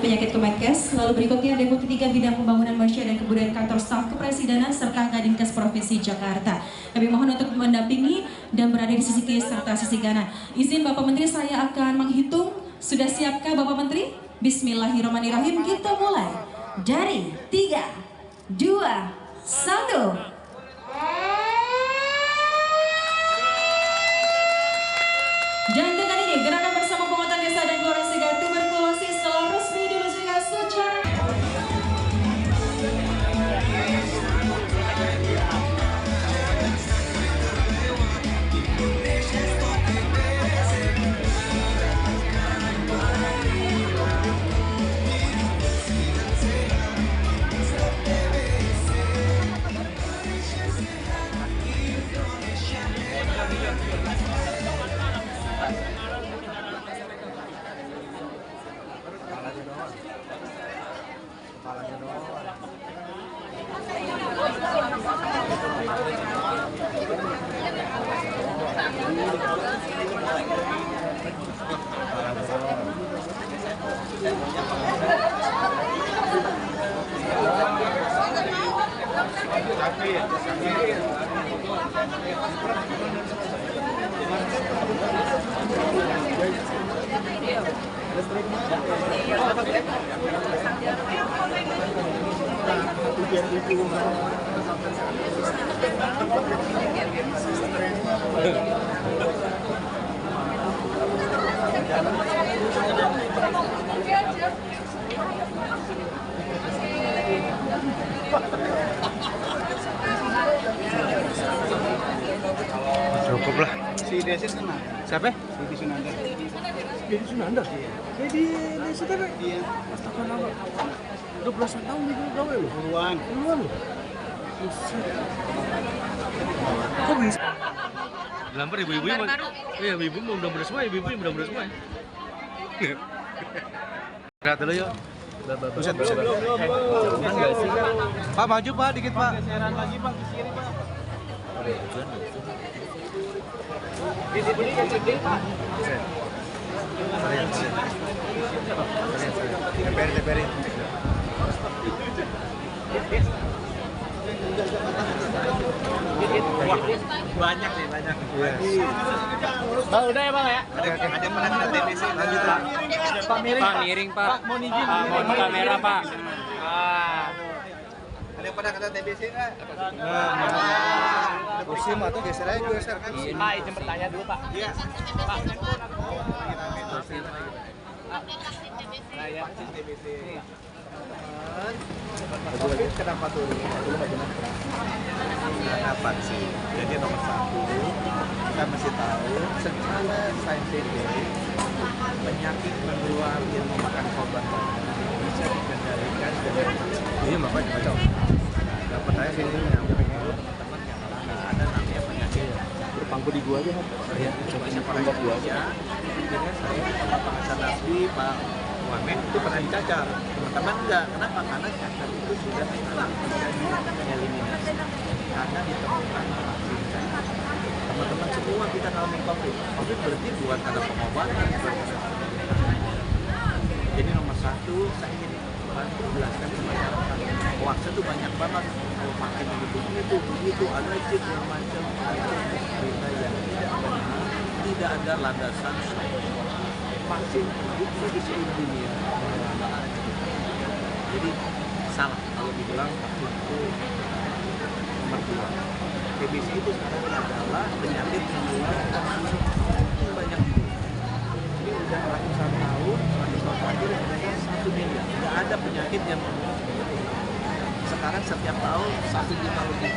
Penyakit Kemenkes. Lalu berikutnya Deputi 3 Bidang Pembangunan Manusia dan Kebudayaan Kantor Staf Kepresidenan serta Kadinkes Provinsi Jakarta. Kami mohon untuk mendampingi dan berada di sisi kiri serta sisi kanan. Izin Bapak Menteri, saya akan menghitung. Sudah siapkah Bapak Menteri? Bismillahirrahmanirrahim. Kita mulai dari 3, 2, 1. Dan dengan ini gerakan bersama penguatan desa dan keluarga cegah tuberkulosis telah resmi diluncurkan secara cukup lah. Si Desi kenal? Siapa? Desi Sunanda. Jadi Sunanda? Iya. Jadi Desi tadi? Iya. Astagfirullah. Udah belasan tahun di gawe loh. Puluhan. Puluhan loh. Buset. Kok bisa? Dilampar ibu-ibu yang iya, ibu-ibu mudah-mudahan semua, ibu-ibu yang mudah-mudahan semua. Lihat dulu yuk. Buset. Enggak sih. Pak maju Pak, dikit Pak. Geseran lagi Pak, ke kiri Pak. Teperin. Banyak nih, banyak. Bang, udah ya Bang ya? Ada yang pernah kena TBC. Lanjut Pak. Pak miring. Pak miring Pak. Mohon izin. Mohon kamera Pak. Ada yang pernah kena TBC nggak? Musim atau geser aja, geser kan. Pak, izin bertanya dulu Pak. Iya. Pak. Saya vaksin TBC. Covid kenapa turun? Karena vaksin. Jadi nomor 1 kita mesti tahu secara saintifik penyakit menular yang memakan korban bisa dikendalikan dengan Iya, makanya kacau. dapat saya sini teman-teman yang ada namanya penyakit Berpangku di gua aja kan? saya coba siapa lagi gua aja akhirnya saya sama Pak Hasan Nasri, Pak Muhammad itu pernah dicacar teman-teman enggak, kenapa? Karena cacar itu sudah bisa dieliminasi karena ditemukan vaksin cacar. Teman-teman semua kita ngalamin COVID berarti bukan karena pengobatan, jadi nomor 1 saya ingin bantu jelaskan ke masyarakat hoax itu banyak banget, kalau vaksin begitu ada chip yang macam berita yang tidak benar, tidak ada landasan vaksin itu di seluruh dunia. Jadi salah kalau dibilang vaksin itu nomor 2. TBC itu sekarang adalah penyakit menular yang banyak. Ini udah ratusan tahun, terakhir sebenarnya 1 miliar. Tidak ada penyakit yang menular. Sekarang setiap tahun 1 juta lebih.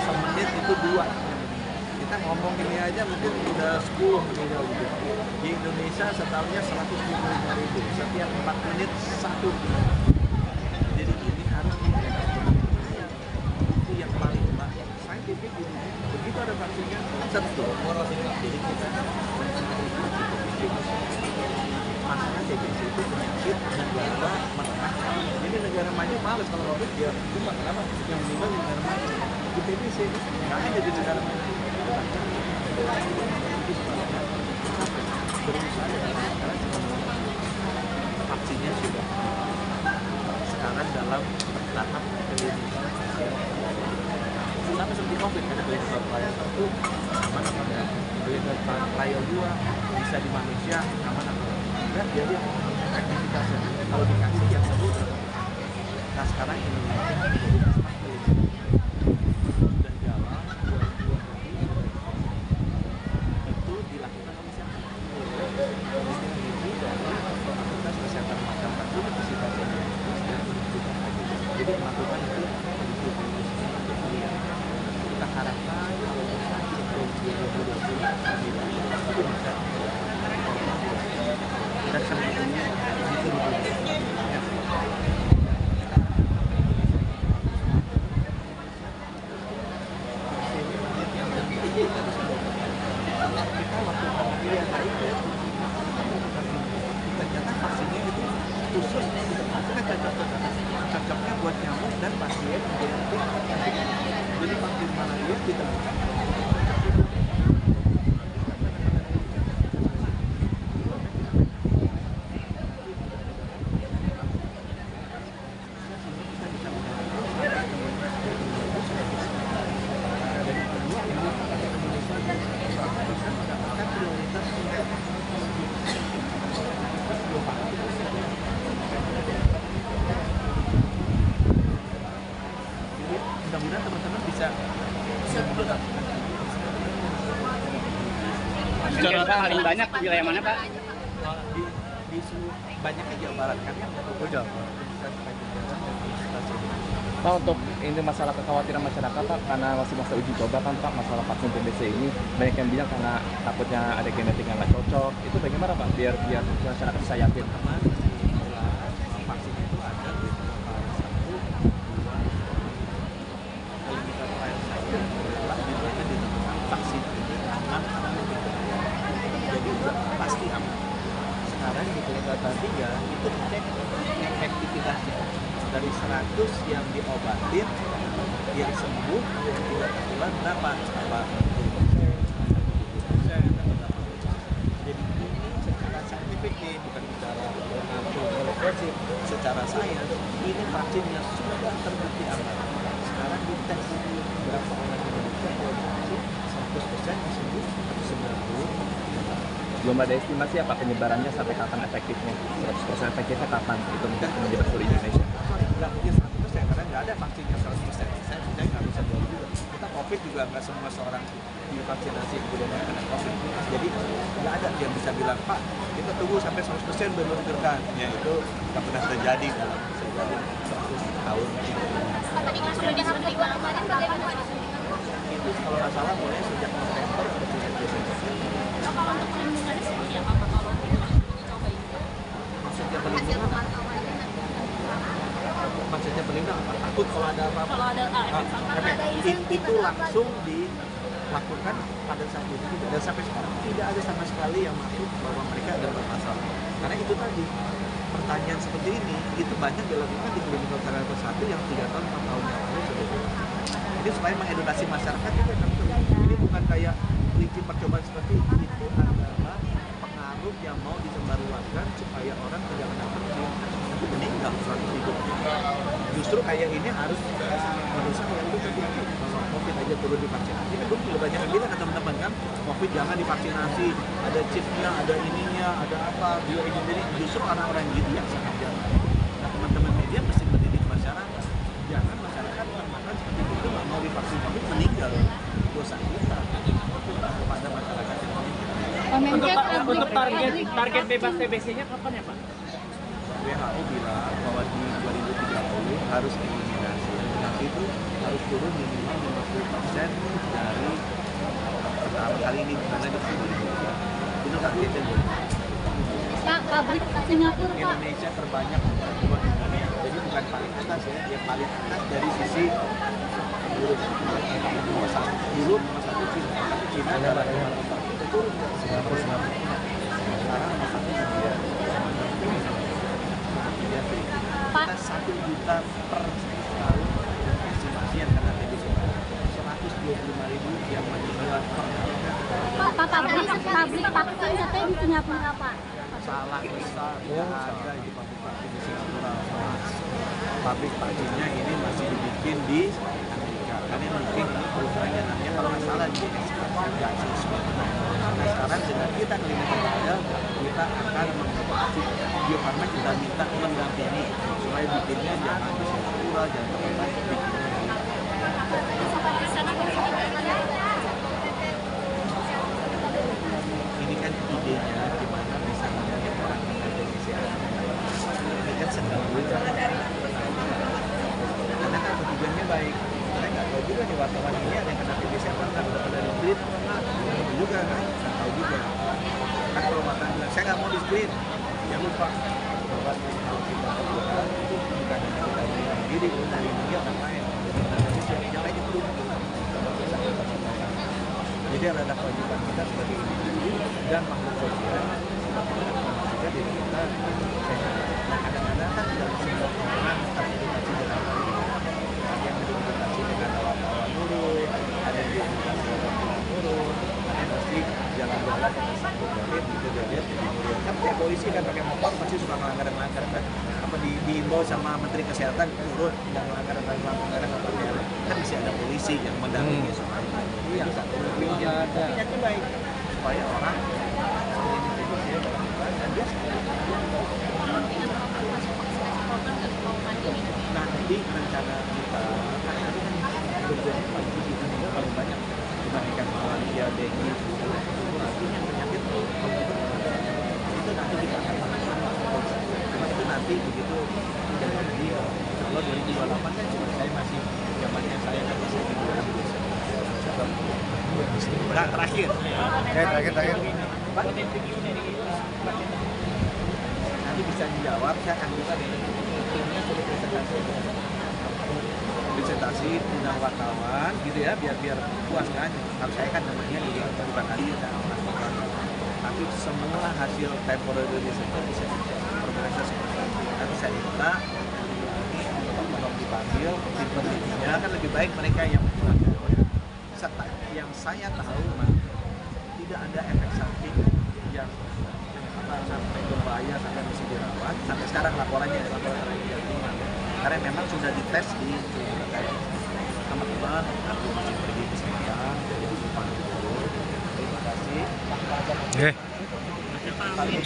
Semenit itu 2. Kita ngomong ini aja mungkin udah 10 meninggal gitu. Di Indonesia setahunnya 175.000. Setiap 4 menit 1. Jadi ini harus dibedakan. Itu yang paling saintifik ini. Begitu ada vaksinnya, tentu. Jadi kita makanya TBC itu penyakit negara menengah. Jadi negara maju males kalau COVID dia cuma kenapa yang meninggal di negara maju di TBC nggak hanya di negara maju. Berusaha vaksinnya sudah sekarang dalam tahap clinical sama seperti COVID, ada clinical trial 1 aman apa enggak, clinical trial 2 bisa di manusia aman apa enggak, jadi aktivitasnya kalau dikasih yang sembuh. Nah sekarang Indonesia sudah jalan 2 itu dilakukan oleh siapa? Ini dari Fakultas Kesehatan Masyarakat Universitas Indonesia. Jadi melakukan itu kita harapkan kalau bisa sebelum 2020 itu bisa kita sebetulnya itu kita waktu pemilihan itu ternyata vaksinnya itu khusus kita cocoknya buat nyamuk dan pasien genetik. Jadi vaksin mana dia ditemukan mudah-mudahan teman-teman bisa Secara paling banyak wilayah mana Pak? di seluruh banyak di Jawa Barat kan yang Pak, untuk ini masalah kekhawatiran masyarakat Pak, karena masih masa uji coba kan Pak, masalah vaksin TBC ini banyak yang bilang karena takutnya ada genetik yang nggak cocok, itu bagaimana Pak biar masyarakat bisa yakin? Vaksin itu ada di vaksin ini aman jadi pasti aman. Sekarang di klinik 3 itu cek efektivitasnya dari 100 yang diobatin yang sembuh yang tidak tertular berapa? Jadi ini secara saintifik nih, bukan bicara prinsip, secara sains ini vaksin yang sudah terbukti aman. Sekarang dites berapa orang Indonesia yang vaksin 100% yang sembuh 90. Belum ada estimasi apa penyebarannya sampai kapan efektifnya? 100% efektifnya kapan itu menyebar seluruh Indonesia? Nggak mungkin 100% karena nggak ada vaksin yang 100%. Saya nggak bisa jawab juga. Kita COVID juga nggak semua seorang divaksinasi kemudian kena COVID. Jadi nggak ada yang bisa bilang, Pak, kita tunggu sampai 100% baru diluncurkan. Ya itu nggak pernah terjadi dalam sejarah 100 tahun. Tadi kan sudah disuntikan kemarin bagaimana Itu kalau nggak salah mulai sejak November atau sejak Desember. kalau untuk perlindungannya seperti apa Pak kalau coba ini? Maksudnya pelindungan apa? Maksudnya pelindungan apa? Takut kalau ada apa-apa? Kalau ada efek samping Itu langsung dilakukan pada saat itu juga. Dan sampai sekarang tidak ada sama sekali yang masuk bahwa mereka ada bermasalah. Karena itu tadi pertanyaan seperti ini itu banyak dilakukan di klinik trial 1 yang 3 tahun 4 tahun yang lalu sudah dilakukan. Jadi supaya mengedukasi masyarakat juga ini bukan kayak kelinci percobaan seperti itu adalah pengaruh yang mau disebarluaskan supaya orang tidak kena vaksin nanti meninggal suatu hidup. Justru kayak ini harus menurut saya itu terjadi. Kalau COVID aja turun divaksinasi, kan juga banyak yang bilang teman-teman kan, COVID jangan divaksinasi, ada chipnya, ada ininya, ada apa, bioengineering. Justru orang-orang gitu yang sangat jangan. Nah teman-teman media mesti mendidik masyarakat, jangan masyarakat termakan seperti itu nggak mau divaksin COVID meninggal. Dosa kita kepada masyarakat yang meninggal. Untuk target bebas TBC-nya kapan ya Pak? WHO bilang bahwa di 2030 harus eliminasi. Nanti itu harus turun minimal 50% dari pertama kali ini karena di tahun 2020. Itu targetnya. Pak, pabrik Singapura Pak. Indonesia terbanyak buat dunia. Jadi bukan paling atas ya, yang paling atas dari sisi dulu nomor satu Cina adalah itu turun Singapura. Sekarang nomor satu India. Kita 1 juta per tahun estimasi yang kena TBC, 125.000 yang meninggal per tahun. Pak, pabrik vaksin katanya di Singapura Pak. Salah besar, tidak ada di pabrik pastinya ini masih dibikin di Amerika. Karena mungkin ini perusahaannya namanya kalau nggak salah di Gasis. Nah sekarang dengan kita terima modal, kita akan menginovasi Bio Farma, kita minta mendampingi supaya bikinnya jangan di Singapura, jangan tempat bikinnya Di sana ini kan idenya gimana bisa menjadi orang Indonesia. Ini kan sedang karena kan tujuannya baik. Saya nggak tahu juga nih wartawan ini ada yang kena TBC apa nggak, udah pada di screen itu juga kan, nggak tahu juga. Kan kalau wartawan bilang saya nggak mau di screen, ya lupa bahwa kalau kita berbuat itu bukan hanya kita melindungi diri, melindungi orang lain. Yang lain itu jadi ada kewajiban kita sebagai individu dan makhluk sosial juga diri kita sehat. Nah kadang-kadang kan dalam sebuah orang teredukasi dengan hal ini. Ada yang teredukasi dengan wartawan nurut, ada yang teredukasi dengan orang nurut, ada yang pasti jalan-jalan dengan satu garis gitu lihat kan kayak polisi kan pakai motor pasti suka melanggar kan. Apa diimbau sama Menteri Kesehatan turun yang melanggar kan bisa ada polisi yang mendampingi soal itu yang satu lebih ada niatnya baik supaya orang dan dia nanti rencana kita kan nanti kan berjadi pagi kita juga paling banyak dibandingkan malaria, dengue, artinya penyakit itu nanti kita akan cuma itu nanti begitu jadi kalau 2028 kan cuma saya masih zamannya saya kan masih di 2021. Nah, terakhir. Terakhir. Pak? Nanti bisa dijawab, saya akan buka deh. Timnya sudah presentasi undang wartawan gitu ya, biar puas kan. Kalau saya kan namanya bukan hasil tapi semua hasil temporary research bisa progresnya seperti itu. Nanti saya minta tolong dipanggil tim penelitinya, kan lebih baik mereka yang menjelaskan. Yang saya tahu tidak ada efek samping yang sampai berbahaya sampai mesti dirawat. Sampai sekarang laporan yang terima karena memang sudah dites di teman-teman. Aku masih pergi ke sana, jadi terima kasih.